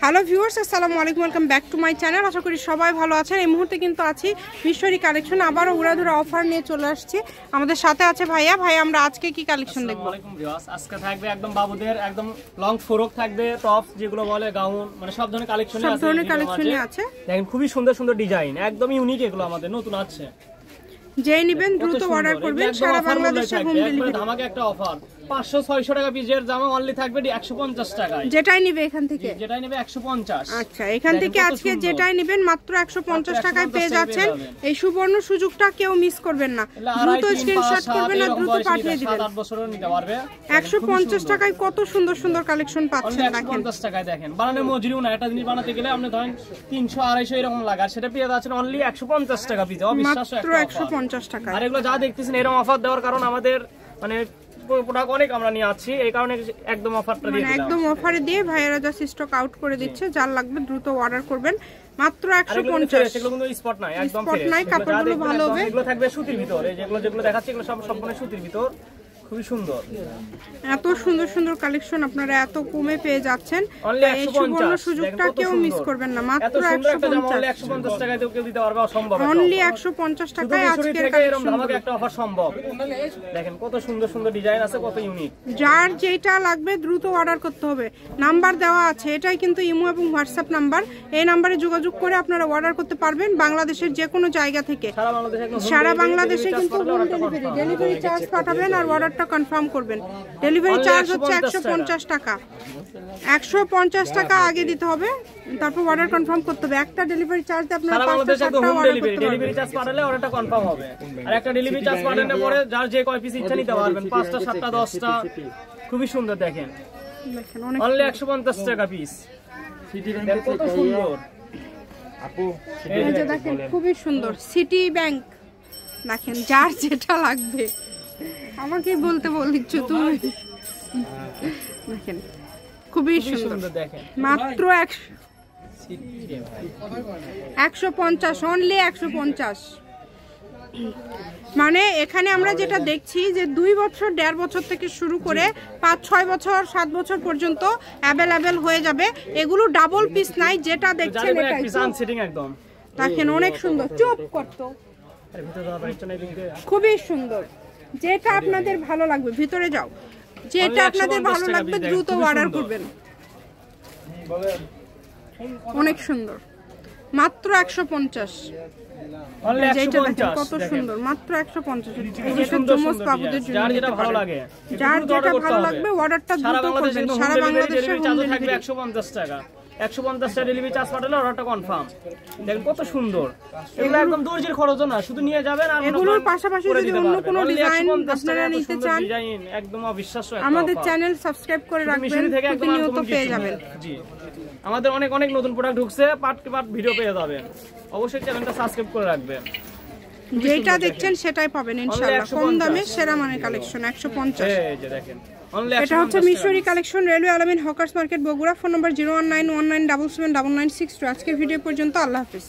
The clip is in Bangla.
হ্যালো ভিউয়ার্স, আসসালামু আলাইকুম, welcome back to my channel. আশা করি সবাই ভালো আছেন। এই মুহূর্তে কিন্তু আছি মিশরি কালেকশন, আবারও উড়াধুরা অফার নিয়ে চলে আসছি। আমাদের সাথে আছে ভাইয়া। ভাই, আমরা আজকে কি কালেকশন দেখব? আসসালামু আলাইকুম ভিউয়ার্স, আজকে থাকবে একদম বাবুদের একদম লং ফ্রক থাকবে, টপস যেগুলো বলে, গাউন, মানে সব ধরনের কালেকশনই আছে। সব ধরনের কালেকশনই আছে। দেখেন খুবই সুন্দর সুন্দর ডিজাইন, একদম ইউনিক, এগুলো আমাদের নতুন আছে। যেই নেবেন দ্রুত অর্ডার করবেন, সারা বাংলাদেশে হোম ডেলিভারি। আমাকে একটা অফার 500-600 টাকা পিসের জামা অনলি থাকবে 150 টাকায়। যেটাই নিবে এখান থেকে, যেটাই নেবে 150। আচ্ছা, এখান থেকে আজকে যেটাই নেবেন মাত্র 150 টাকায় পেয়ে যাচ্ছেন। এই সুবর্ণ সুযোগটা কেউ মিস করবেন না। দ্রুত স্ক্রিনশট করবেন আর দ্রুত পাঠিয়ে দিবেন। 7-8 বছরও নিতে পারবে। 150 টাকায় কত সুন্দর সুন্দর কালেকশন পাচ্ছেন। দেখেন 150 টাকায় দেখেন, বানানোর মজুরিও না। একটা জিনিস বানাতে গেলে আপনি ধরেন 300-250 এরকম লাগে, আর সেটা পেয়ে যাচ্ছেন অনলি 150 টাকা পিস। অবিশ্বাস্য মাত্র 150 টাকা। আর এগুলো যা দেখতেছেন এরকম অফার দেওয়ার কারণ আমাদের মানে প্রোডাক্ট অনেক আমরা নিয়ে আসছি, এই কারণে একদম অফারটা দিয়ে দিলাম। একদম অফারে দিয়ে ভাইয়েরা জাস্ট স্টক আউট করে দিচ্ছে। যার লাগবে দ্রুত অর্ডার করবেন। মাত্র 150। এগুলো কিন্তু স্পট নাই, একদম স্পট নাই, কাপড়গুলো ভালো হবে। এগুলো থাকবে সুতির ভিতর। এই যেগুলো দেখাচ্ছি এগুলো সব সম্পূর্ণ সুতির ভিতর, খুবই সুন্দর। এত সুন্দর সুন্দর কালেকশন আপনারা এত কমে পেয়ে যাচ্ছেন। এই সুবর্ণ সুযোগটা কেউ মিস করবেন না। মাত্র 150 টাকায় কেউ দিতে পারবে অসম্ভব। অনলি 150 টাকায় আজকের কালেকশন। আমাকে একটা অফার সম্ভব। দেখেন কত সুন্দর সুন্দর ডিজাইন আছে, কত ইউনিক। যার যেটা লাগবে দ্রুত অর্ডার করতে হবে। নাম্বার দেওয়া আছে, এটাই কিন্তু ইমো এবং হোয়াটসঅ্যাপ নাম্বার। এই নাম্বারে যোগাযোগ করে আপনারা অর্ডার করতে পারবেন বাংলাদেশের যে কোনো জায়গা থেকে। সারা বাংলাদেশে কিন্তু হোম ডেলিভারি। ডেলিভারি চার্জ পাঠাবেন আর অর্ডারটা কনফার্ম করবেন। ডেলিভারি চার্জ হচ্ছে 150 টাকা। 150 টাকা আগে দিতে হবে, তারপর অর্ডার কনফার্ম করতে হবে। একটা ডেলিভারি চার্জ আপনারা 5টা অর্ডার করতে পারবেন। ডেলিভারি চার্জ পাঠালে অর্ডারটা কনফার্ম হবে। আর একটা ডেলিভারি চার্জ পাঠানোর পরে যার যে কয় পিস ইচ্ছা নিতে পারবেন, 5টা 7টা 10টা। খুবই সুন্দর দেখেন, অনলি 150 টাকা পিস। কত সুন্দর আপু, এই যে দেখেন খুবই সুন্দর সিটি ব্যাংক। দেখেন যার যেটা লাগবে আমাকে বলতে বলছ তুমি। দেখেন খুবই সুন্দর দেখেন, মাত্র 150, অনলি 150। মানে এখানে আমরা যেটা দেখছি যে 2 বছর 1.5 বছর থেকে শুরু করে 5-6 বছর 7 বছর পর্যন্ত অ্যাভেলেবেল হয়ে যাবে। এগুলো ডাবল পিস নাই, যেটা দেখছেন এটাই একদম। দেখেন অনেক সুন্দর। চুপ করতো, খুবই সুন্দর। যেটা আপনাদের ভালো লাগবে, ভিতরে যাও, যেটা আপনাদের ভালো লাগবে দ্রুত অর্ডার করবেন। অনেক সুন্দর, মাত্র 150। কত সুন্দর, মাত্র 150। যার যেটা ভালো লাগবে অর্ডারটা দ্রুত করবেন। সারা বাংলাদেশে 150 টাকা। 150 টাকা ডেলিভারি চার্জ পাঠালে অর্ডারটা কনফার্ম। দেখেন কত সুন্দর। এগুলো একদম দর্জির খরচ না, শুধু নিয়ে যাবেন। আর এগুলোর পাশাপাশি যদি অন্য কোনো ডিজাইন আপনারা নিতে চান, একদম অবিশ্বাস্য। আমাদের চ্যানেল সাবস্ক্রাইব করে রাখবেন, প্রতিনিয়ত পেয়ে যাবেন। জি, আমাদের অনেক অনেক নতুন প্রোডাক্ট ঢুকছে, পার্ট ভিডিও পেয়ে যাবেন। অবশ্যই চ্যানেলটা সাবস্ক্রাইব করে রাখবেন। যেটা দেখছেন সেটাই পাবেন ইনশাআল্লাহ। কম দামে সেরা মানের কালেকশন 150। এই যে দেখেন, এটা হচ্ছে মিশরি কালেকশন, রেলওয়ে আলামিন হকার্স মার্কেট, বগুড়া। ফোন নম্বর 0191977962। আজকের ভিডিও পর্যন্ত, আল্লাহ হাফেজ।